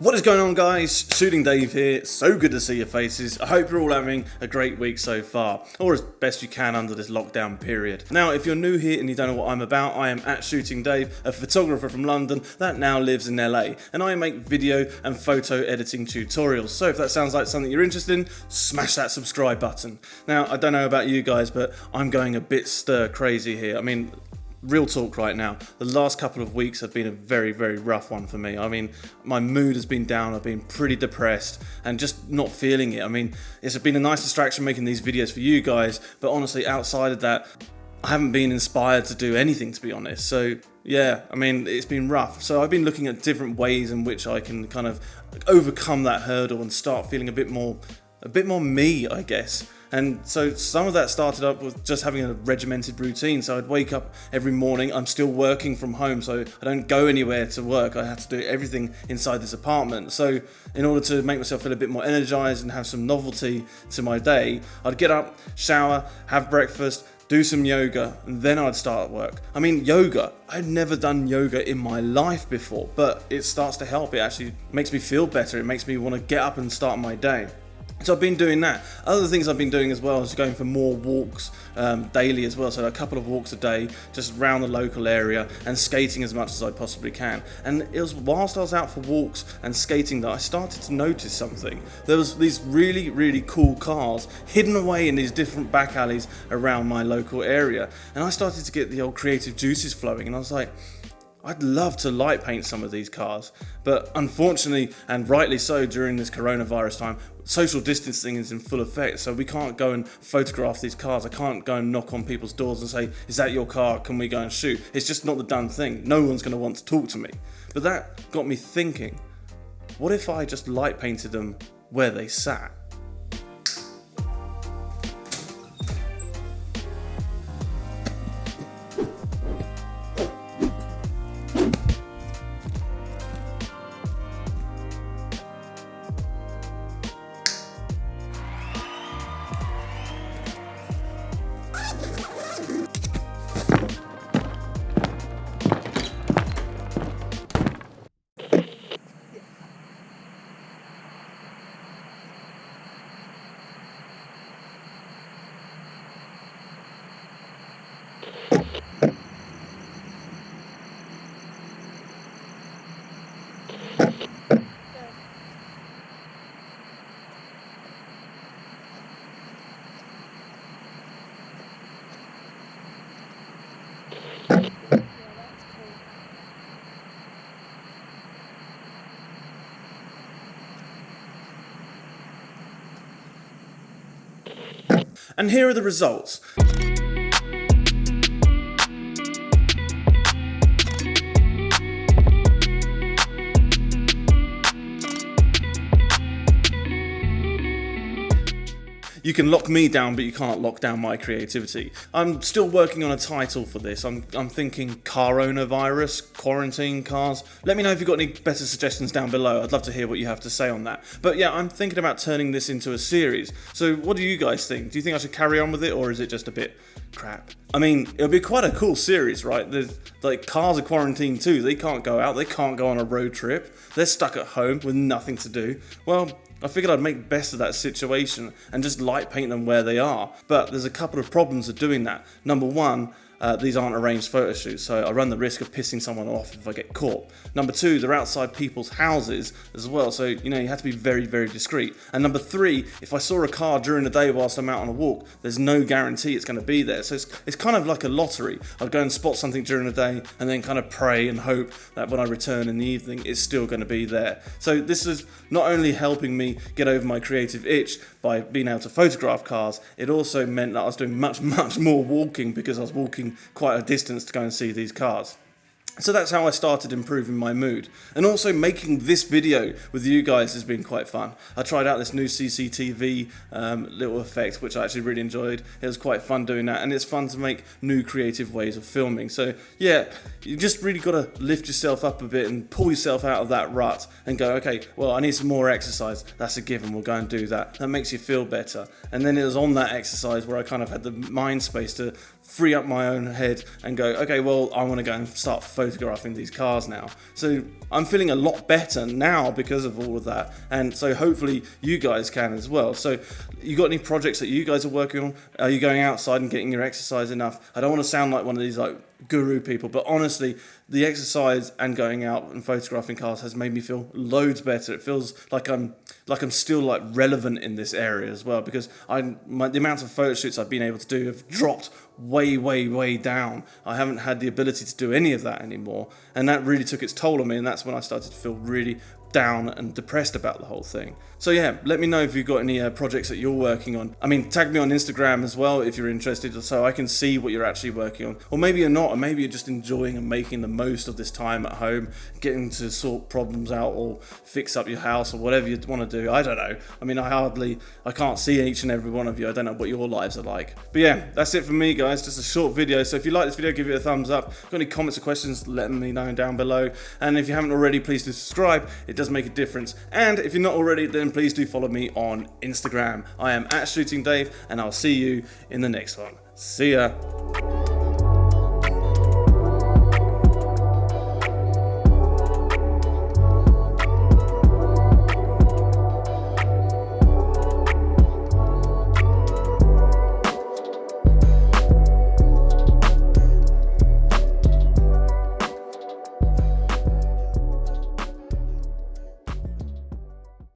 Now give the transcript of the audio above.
What is going on, guys? Shooting Dave here. So good to see your faces. I hope you're all having a great week so far, or as best you can under this lockdown period. Now, if you're new here and you don't know what I'm about, I am at Shooting Dave, a photographer from London that now lives in LA, and I make video and photo editing tutorials. So if that sounds like something you're interested in, smash that subscribe button. Now, I don't know about you guys, but I'm going a bit stir crazy here. I mean, real talk right now, the last couple of weeks have been a very, very rough one for me. I mean, my mood has been down, I've been pretty depressed and just not feeling it. I mean, it's been a nice distraction making these videos for you guys, but honestly, outside of that, I haven't been inspired to do anything, to be honest. So yeah, I mean, it's been rough. So I've been looking at different ways in which I can kind of overcome that hurdle and start feeling a bit more me, I guess. And so some of that started up with just having a regimented routine. So I'd wake up every morning. I'm still working from home, so I don't go anywhere to work. I have to do everything inside this apartment. So in order to make myself feel a bit more energized and have some novelty to my day, I'd get up, shower, have breakfast, do some yoga, and then I'd start work. I mean, yoga, I'd never done yoga in my life before, but it starts to help. It actually makes me feel better. It makes me want to get up and start my day. So I've been doing that. Other things I've been doing as well is going for more walks daily as well. So a couple of walks a day, just around the local area, and skating as much as I possibly can. And it was whilst I was out for walks and skating that I started to notice something. There was these really, really cool cars hidden away in these different back alleys around my local area. And I started to get the old creative juices flowing, and I was like, I'd love to light paint some of these cars, but unfortunately, and rightly so, during this coronavirus time, social distancing is in full effect, so we can't go and photograph these cars. I can't go and knock on people's doors and say, is that your car? Can we go and shoot? It's just not the done thing. No one's going to want to talk to me. But that got me thinking, what if I just light painted them where they sat? And here are the results. You can lock me down, but you can't lock down my creativity. I'm still working on a title for this. I'm thinking CARona Virus, quarantine cars. Let me know if you've got any better suggestions down below. I'd love to hear what you have to say on that. But yeah, I'm thinking about turning this into a series. So what do you guys think? Do you think I should carry on with it, or is it just a bit crap? I mean, it'll be quite a cool series, right? There's, like, cars are quarantined too. They can't go out. They can't go on a road trip. They're stuck at home with nothing to do. Well, I figured I'd make the best of that situation and just light paint them where they are. But there's a couple of problems of doing that. Number one, these aren't arranged photo shoots, so I run the risk of pissing someone off if I get caught. Number two, they're outside people's houses as well, so you have to be very, very discreet. And number three, if I saw a car during the day whilst I'm out on a walk, there's no guarantee it's going to be there. So it's kind of like a lottery. I'd go and spot something during the day and then kind of pray and hope that when I return in the evening, it's still going to be there. So this is not only helping me get over my creative itch by being able to photograph cars, it also meant that I was doing much, much more walking because I was walking quite a distance to go and see these cars. So that's how I started improving my mood. And also making this video with you guys has been quite fun. I tried out this new CCTV little effect, which I actually really enjoyed. It was quite fun doing that, and it's fun to make new creative ways of filming. So yeah, you just really got to lift yourself up a bit and pull yourself out of that rut and go, okay, well, I need some more exercise. That's a given, we'll go and do that. That makes you feel better. And then it was on that exercise where I kind of had the mind space to free up my own head and go, okay, well, I want to go and start photographing these cars now. So I'm feeling a lot better now because of all of that, and so hopefully you guys can as well. So you got any projects that you guys are working on? Are you going outside and getting your exercise enough? I don't want to sound like one of these like guru people, but honestly, the exercise and going out and photographing cars has made me feel loads better. It feels like I'm still like relevant in this area as well, because the amount of photo shoots I've been able to do have dropped way down. I haven't had the ability to do any of that anymore, and that really took its toll on me, and that's when I started to feel really down and depressed about the whole thing. So yeah, let me know if you've got any projects that you're working on. I mean, tag me on Instagram as well if you're interested, so I can see what you're actually working on. Or maybe you're not, or maybe you're just enjoying and making the most of this time at home, getting to sort problems out or fix up your house or whatever you want to do. I don't know. I mean, I can't see each and every one of you. I don't know what your lives are like. But yeah, that's it for me, guys. Just a short video. So if you like this video, give it a thumbs up. If you've got any comments or questions, let me know down below. And if you haven't already, please do subscribe. It does make a difference. And if you're not already, then please do follow me on Instagram. I am @ShootingDave, and I'll see you in the next one. See ya.